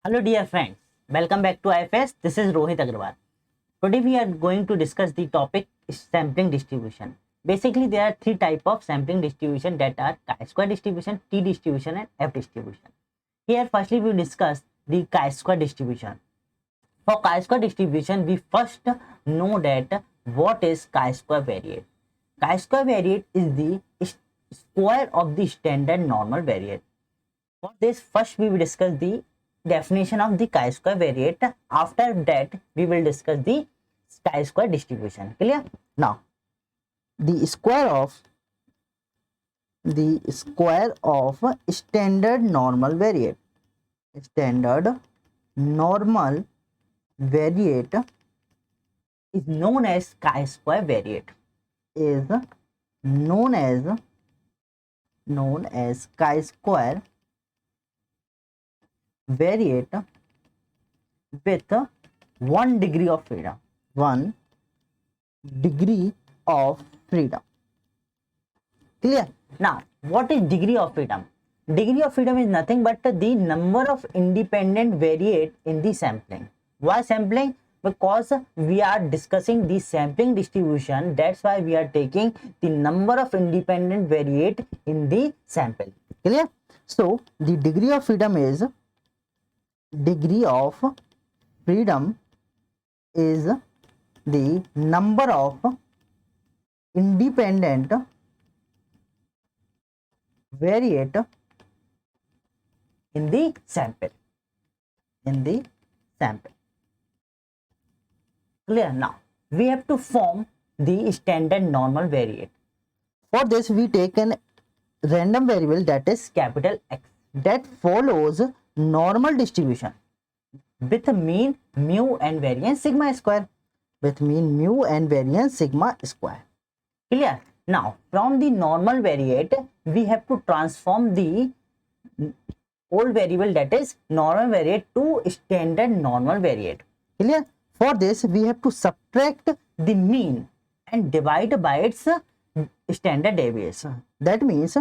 Hello dear friends, welcome back to IFS. This is Rohit Agarwal. Today we are going to discuss the topic sampling distribution. Basically there are three types of sampling distribution that are chi-square distribution, T distribution and F distribution. Here firstly we discuss the chi-square distribution. For chi-square distribution we first know that what is chi-square variate. Chi-square variate is the square of the standard normal variate. For this, first we will discuss the definition of the chi-square variate. After that, we will discuss the chi-square distribution. Clear? Now, the square of standard normal variate. Standard normal variate is known as chi-square variate. Is known as chi-square variate with 1 degree of freedom. 1 degree of freedom. Clear? Now, what is degree of freedom? Degree of freedom is nothing but the number of independent variate in the sampling. Why sampling? Because we are discussing the sampling distribution. That's why we are taking the number of independent variate in the sample. Clear? So, the degree of freedom is the number of independent variate in the sample. Clear? Now we have to form the standard normal variate. For this we take an random variable, that is capital X, that follows normal distribution with mean, mu and variance sigma square. Clear? Now from the normal variate we have to transform the old variable, that is normal variate, to standard normal variate. Clear? For this we have to subtract the mean and divide by its standard deviation. That means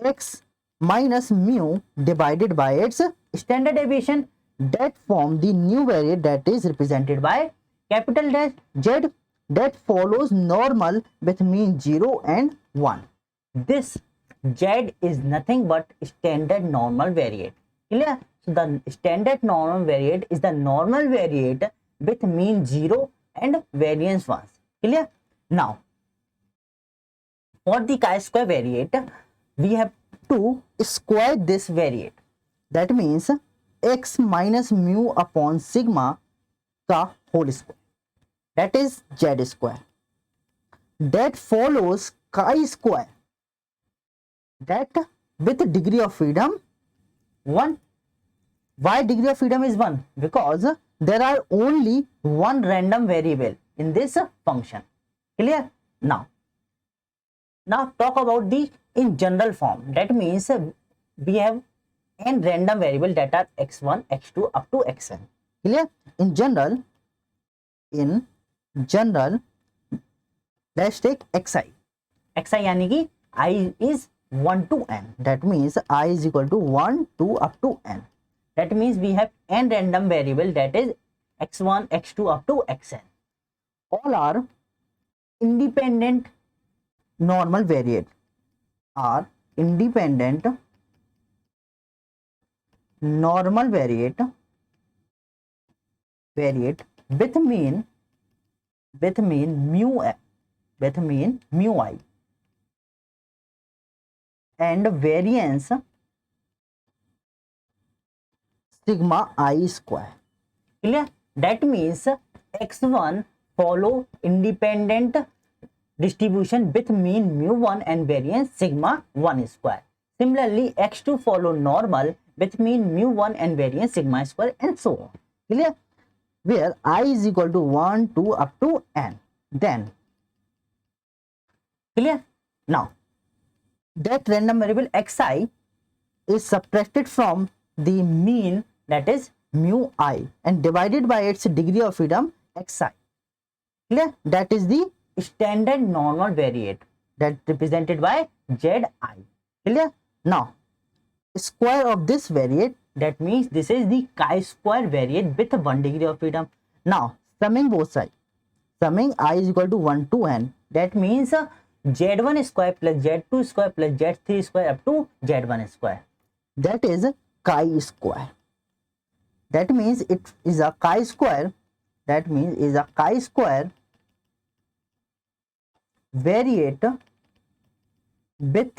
x minus mu divided by its standard deviation, that form the new variate, that is represented by capital dash Z, that follows normal with mean 0 and 1. This Z is nothing but standard normal variate. Clear? So the standard normal variate is the normal variate with mean 0 and variance 1. Clear? Now for the chi-square variate we have to square this variate. That means x minus mu upon sigma ka whole square, that is Z square, that follows chi-square, that with degree of freedom 1. Why degree of freedom is 1? Because there are only one random variable in this function. Clear? Now talk about the in general form. That means we have n random variable that are x1, x2 up to xn. Clear? In general, let's take xi. Xi यानी कि I is 1 to n. That means I is equal to 1, 2 up to n. That means we have n random variable, that is x1, x2 up to xn. All are independent normal variate. Are independent normal variate with mean mu I and variance sigma I square. Clear? That means x1 follow independent distribution with mean mu1 and variance sigma 1 square. Similarly, x2 follow normal with mean mu1 and variance sigma square, and so on. Clear? Where I is equal to 1, 2 up to n. Then clear? Now that random variable xi is subtracted from the mean, that is mu I, and divided by its degree of freedom xi. Clear? That is the standard normal variate, that represented by Zi. Clear? Now square of this variate that means this is the chi-square variate with 1 degree of freedom. Now summing both sides, summing I is equal to 1 to n, that means z1 square plus z2 square plus z3 square up to z1 square, that is chi-square. That means it is a chi-square, that means is a chi-square variate with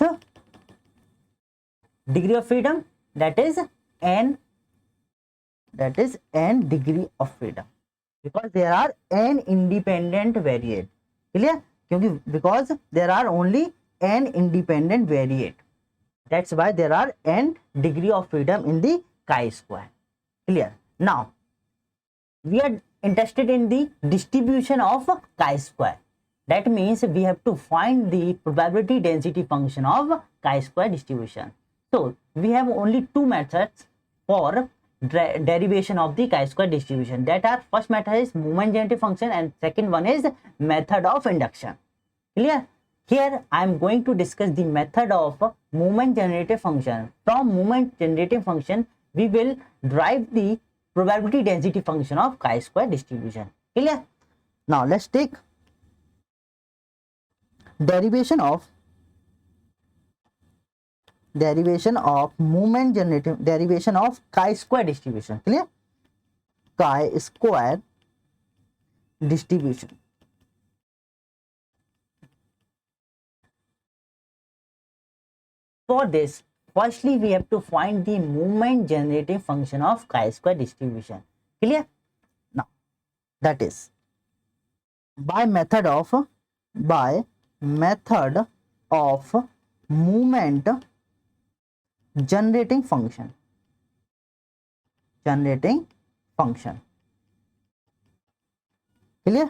degree of freedom, that is n degree of freedom, because there are n independent variate. Clear? Because there are only n independent variate, that's why there are n degree of freedom in the chi-square. Clear? Now we are interested in the distribution of chi-square. That means we have to find the probability density function of chi-square distribution. So we have only two methods for derivation of the chi-square distribution. That are, first method is moment generative function and second one is method of induction. Clear? Here I am going to discuss the method of moment generative function. From moment generative function we will derive the probability density function of chi-square distribution. Clear? Now let's take derivation of moment generative, derivation of chi-square distribution. Clear? Chi-square distribution. For this, firstly we have to find the moment generative function of chi-square distribution. Clear? Now that is by method of moment generating function. Clear?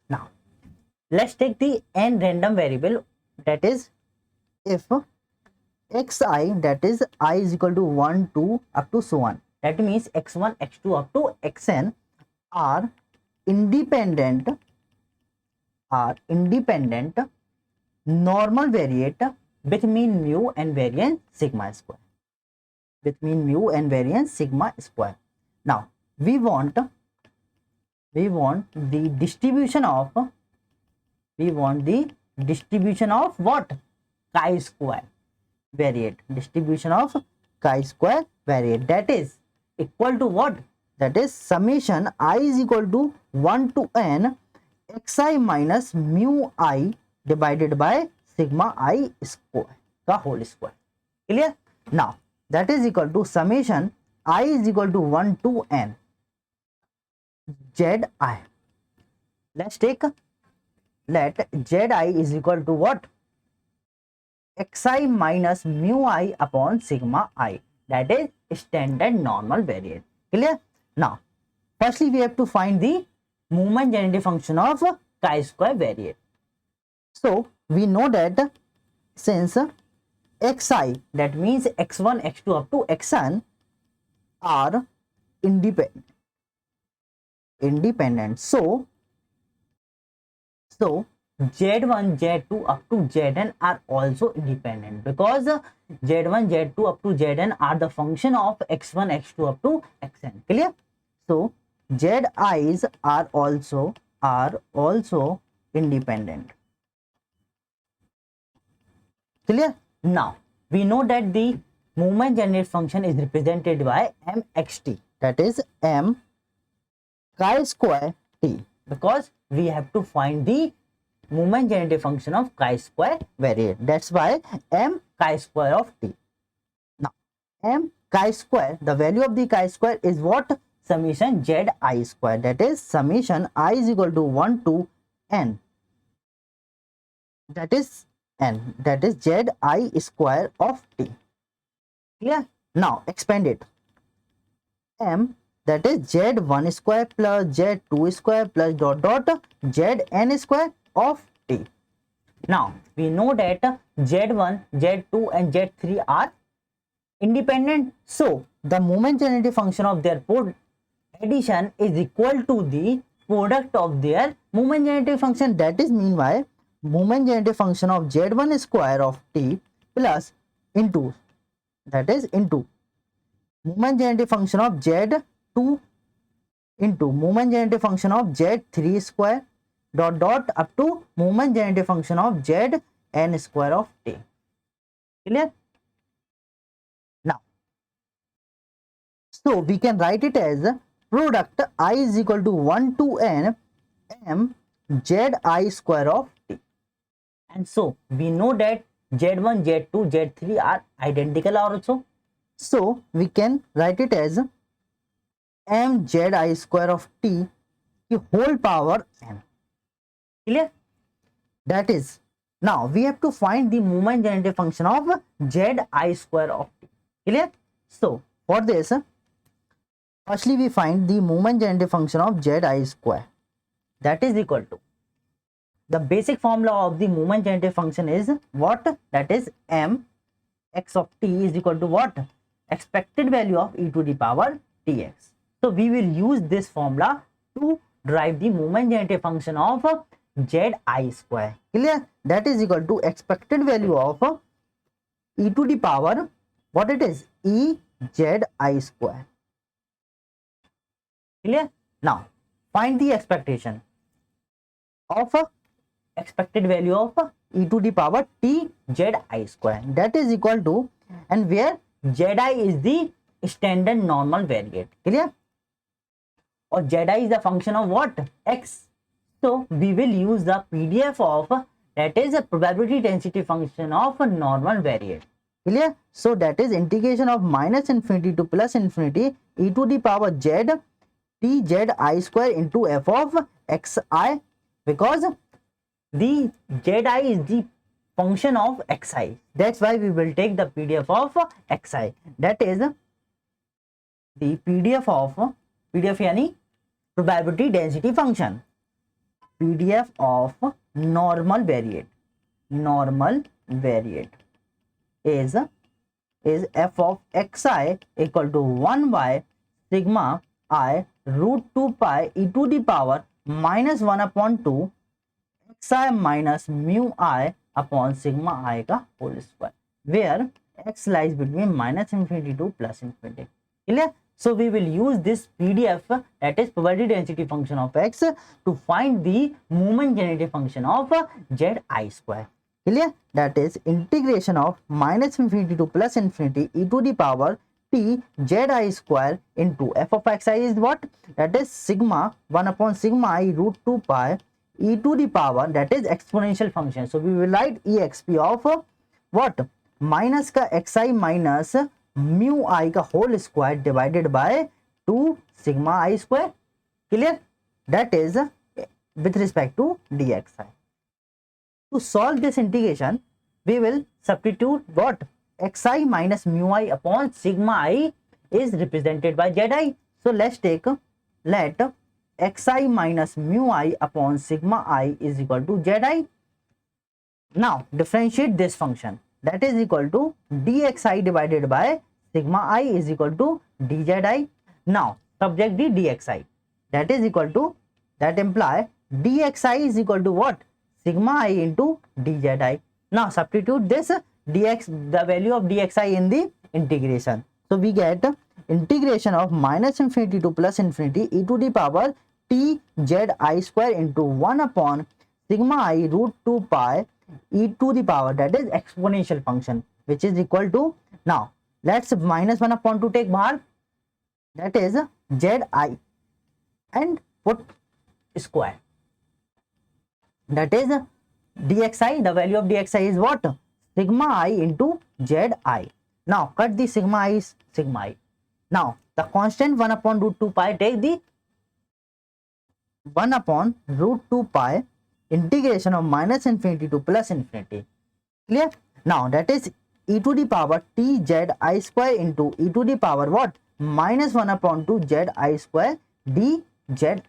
Now let's take the n random variable, that is if xi, that is I is equal to 1 2 up to so on, that means x1 x2 up to xn are independent normal variate with mean mu and variance sigma square. Now we want the distribution of what? Chi-square variate. That is equal to what? That is summation I is equal to 1 to n xi minus mu I divided by sigma I square, the whole square. Clear? Now that is equal to summation I is equal to 1 to n zi. Let's take, let zi is equal to what? xi minus mu I upon sigma I, that is standard normal variate. Clear? Now firstly we have to find the moment generative function of chi-square variate. So we know that since xi, that means x1 x2 up to xn are independent, so z1 z2 up to zn are also independent, because z1 z2 up to zn are the function of x1 x2 up to xn. Clear? So zi's are also independent. Clear? Now we know that the moment generative function is represented by mxt, that is m chi-square t, because we have to find the moment generative function of chi-square variate. That's why m chi-square of t. Now m chi-square, the value of the chi-square is what? Summation zi square, that is summation I is equal to 1 to n, that is zi square of t. Clear? Now expand it. M, that is z1 square plus z2 square plus dot zn square of t. Now we know that z1 z2 and z3 are independent, so the moment generative function of their addition is equal to the product of their moment generative function. That is meanwhile moment generative function of z1 square of t plus into, that is into moment generative function of z2 into moment generative function of z3 square dot dot up to moment generative function of zn square of t. Clear? Now, so we can write it as product I is equal to 1 to n m zi square of t. And so we know that z1, z2, z3 are identical also. So we can write it as m zi square of t की whole power n. Clear? That is, now we have to find the moment generative function of zi square of t. Clear? So for this, firstly we find the moment generative function of zi square. That is equal to, the basic formula of the moment generative function is what? That is m x of t is equal to what? Expected value of e to the power tx. So we will use this formula to derive the moment generative function of zi square. Clear? That is equal to expected value of e to the power, what it is? E zi square. Clear? Now find the expectation of expected value of e to the power t zi square. That is equal to, and where zi is the standard normal variate. Clear? Or zi is the function of what? X. So we will use the PDF of, that is a probability density function of a normal variate. Clear? So that is integration of minus infinity to plus infinity e to the power z t zi square into f of xi, because the zi is the function of xi. That's why we will take the PDF of xi. That is the PDF of, PDF यानी probability density function, PDF of normal variate is f of xi equal to 1 by sigma I root 2 pi e to the power minus 1 upon 2 xi minus mu I upon sigma I का whole square, where x lies between minus infinity to plus infinity. Clear? So we will use this PDF, that is probability density function of x, to find the moment generative function of zi square. Clear? That is integration of minus infinity to plus infinity e to the power t zi square into f of xi is what? That is sigma 1 upon sigma I root 2 pi e to the power, that is exponential function. So we will write exp of what? Minus का xi minus mu I का whole square divided by 2 sigma I square. Clear? That is with respect to dxi. To solve this integration, we will substitute what? Xi minus mu I upon sigma I is represented by zi. So let's take, let xi minus mu I upon sigma I is equal to zi. Now differentiate this function, that is equal to dxi divided by sigma I is equal to dzi. Now subject the dxi, that is equal to, that imply dxi is equal to what? Sigma I into dzi. Now substitute this dx, the value of dxi in the integration. So we get integration of minus infinity to plus infinity e to the power t zi square into 1 upon sigma I root 2 pi e to the power, that is exponential function, which is equal to, now let's minus 1 upon 2 take bahar, that is zi, and put square, that is dxi, the value of dxi is what? Sigma I into zi. Now cut the sigma I is sigma I. Now the constant 1 upon root 2 pi, take the 1 upon root 2 pi integration of minus infinity to plus infinity. Clear? Now that is e to the power t zi square into e to the power what? Minus 1 upon 2 zi square dzi.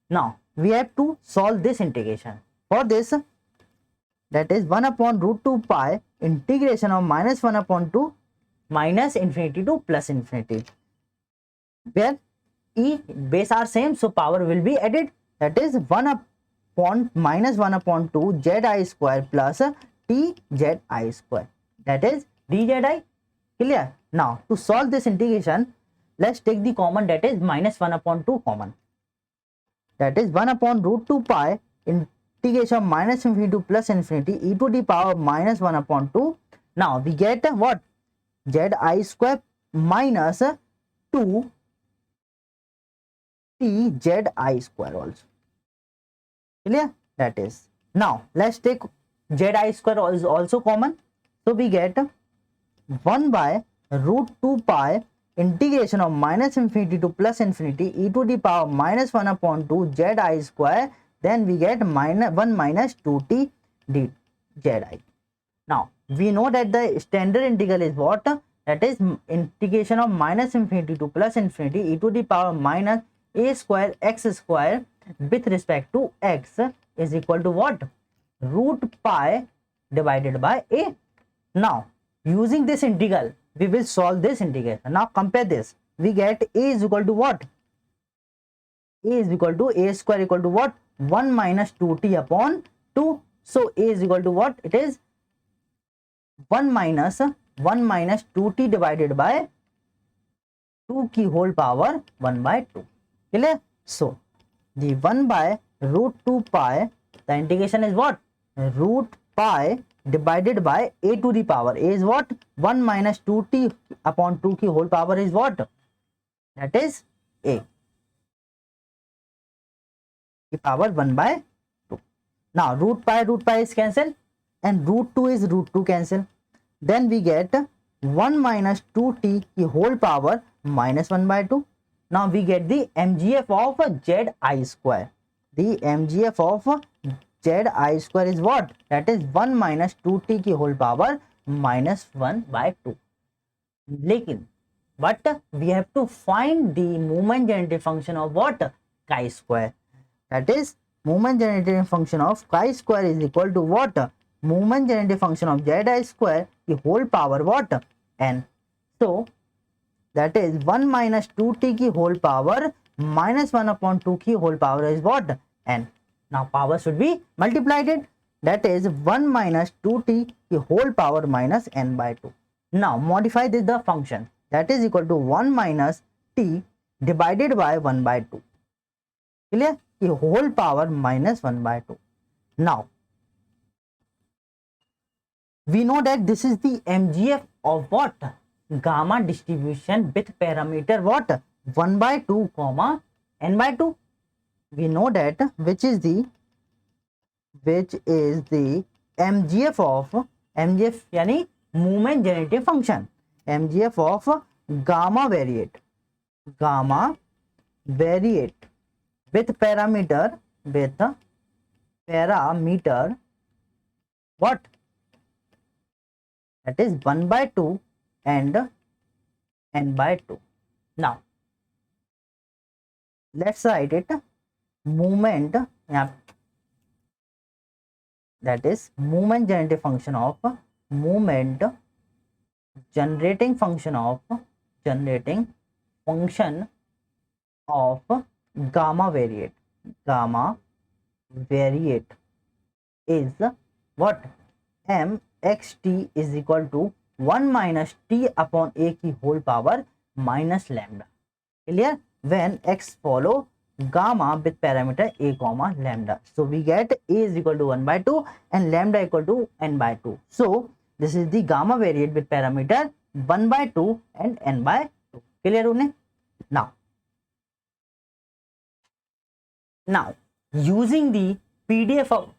Now we have to solve this integration. For this, that is 1 upon root 2 pi integration of minus 1 upon 2 minus infinity to plus infinity, where e base are same, so power will be added, that is 1 upon minus 1 upon 2 zi square plus t zi square. that is dzi. Clear? Now to solve this integration, let's take the common, that is minus 1 upon 2 common, that is 1 upon root 2 pi integration minus infinity to plus infinity e to the power minus 1 upon 2. Now we get what? zi square minus 2 t zi square also. Clear? That is, now let's take zi square is also common, so we get 1 by root 2 pi integration of minus infinity to plus infinity e to the power minus 1 upon 2 zi square, then we get minus 1 minus 2t d zi. Now we know that the standard integral is what? That is integration of minus infinity to plus infinity e to the power minus a square x square with respect to x is equal to what? Root pi divided by a. Now using this integral, we will solve this integration. Now compare this. We get a is equal to what? A is equal to a square equal to what? 1 minus 2t upon 2. So a is equal to what? It is 1 minus 2t divided by 2 की whole power 1 by 2. Clear? So the 1 by root 2 pi, the integration is what? Root pi divided by a to the power. A is what? 1 minus 2t upon 2 की whole power is what? That is a. The power 1 by 2. Now root pi is cancelled and root 2 is root 2 cancel. Then we get 1 minus 2t की whole power minus 1 by 2. Now we get the MGF of zi square. The MGF of zi square is what? That is 1 minus 2t की whole power minus 1 by 2. लेकिन but we have to find the moment generating function of what? Chi square. That is moment generating function of chi square is equal to what? Moment generating function of zi square the whole power what? N. So that is 1 minus 2t की whole power minus 1 upon 2 की whole power is what? N. Now power should be multiplied. That is 1 minus 2t की whole power minus n by 2. Now modify this the function, that is equal to 1 minus t divided by 1 by 2. Clear? The whole power minus 1 by 2. Now we know that this is the MGF of what? Gamma distribution with parameter what? 1 by 2 comma n by 2. We know that which is the MGF of MGF यानी movement generating function, MGF of gamma variate with parameter what? That is 1 by 2 and n by 2. Now let's write it movement, that is movement generating function of gamma variate is what? mxt is equal to 1 minus t upon a की whole power minus lambda. Clear? When x follow gamma with parameter a comma lambda. So we get a is equal to 1 by 2 and lambda equal to n by 2. So this is the gamma variate with parameter 1 by 2 and n by 2. Clear होने? Now using the PDF of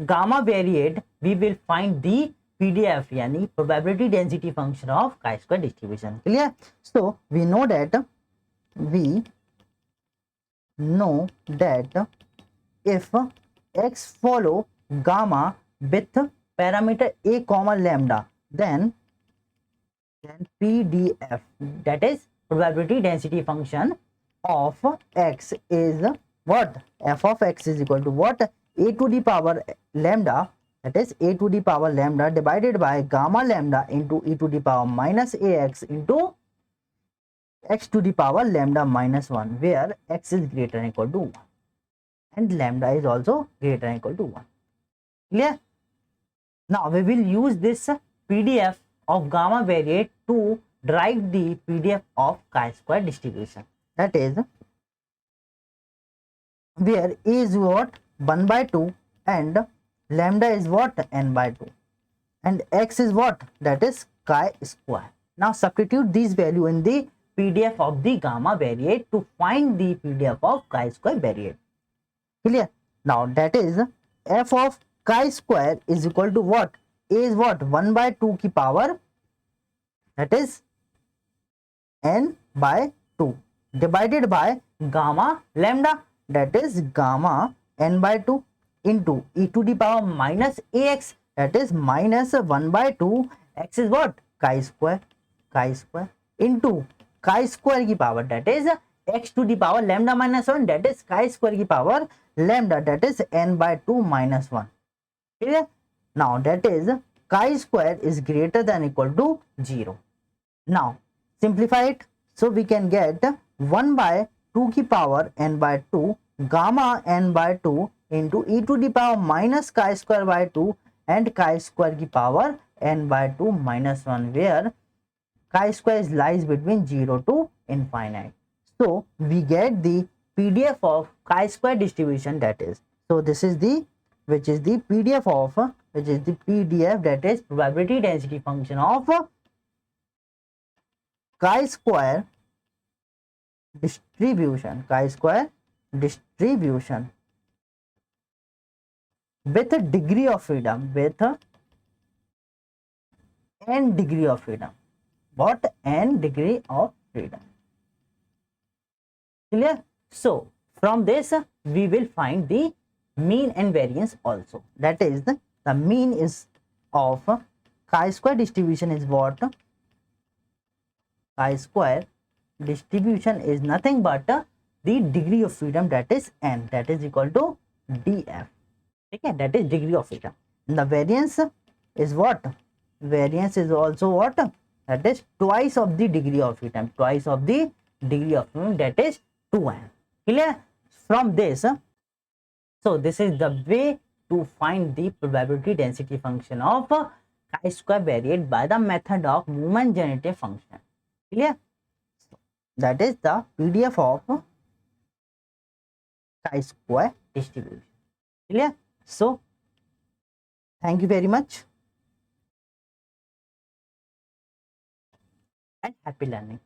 gamma variate, we will find the PDF यानी probability density function of chi-square distribution. Clear? So we know that if x follow gamma with parameter a comma lambda, then PDF, that is probability density function of x is what? F of x is equal to what? A to the power lambda, that is a to the power lambda divided by gamma lambda into e to the power minus ax into x to the power lambda minus 1, where x is greater than equal to 1 and lambda is also greater than equal to 1. Clear? Now we will use this PDF of gamma variate to derive the PDF of chi-square distribution. That is, where A is what 1 by 2 and lambda is what n by 2 and x is what, that is chi square. Now substitute these value in the PDF of the gamma variate to find the PDF of chi square variate. Clear? Now that is f of chi square is equal to what? A is what 1 by 2 की power, that is n by 2 divided by gamma lambda, that is gamma n by 2 into e to the power minus ax, that is minus 1 by 2 x is what chi square into chi square की power, that is x to the power lambda minus 1, that is chi square की power lambda, that is n by 2 minus 1. Clear? Now that is chi square is greater than equal to 0. Now simplify it, so we can get 1 by 2 की power n by 2 gamma n by 2 into e to the power minus chi square by 2 and chi square की power n by 2 minus 1, where chi square lies between 0 to infinite. So we get the PDF of chi square distribution, that is, so this is the PDF of that is probability density function of chi square distribution with a degree of freedom, with n degree of freedom. What? N degree of freedom. Clear? So from this we will find the mean and variance also. That is the mean is of chi square distribution is what? Chi square distribution is nothing but the degree of freedom, that is n, that is equal to df. Okay, that is degree of freedom. And the variance is what? Variance is also what? That is twice of the degree of freedom, that is 2n. Clear? From this, so this is the way to find the probability density function of chi square variate by the method of moment generative function. Clear? That is the PDF of chi square distribution. Clear? So thank you very much and happy learning.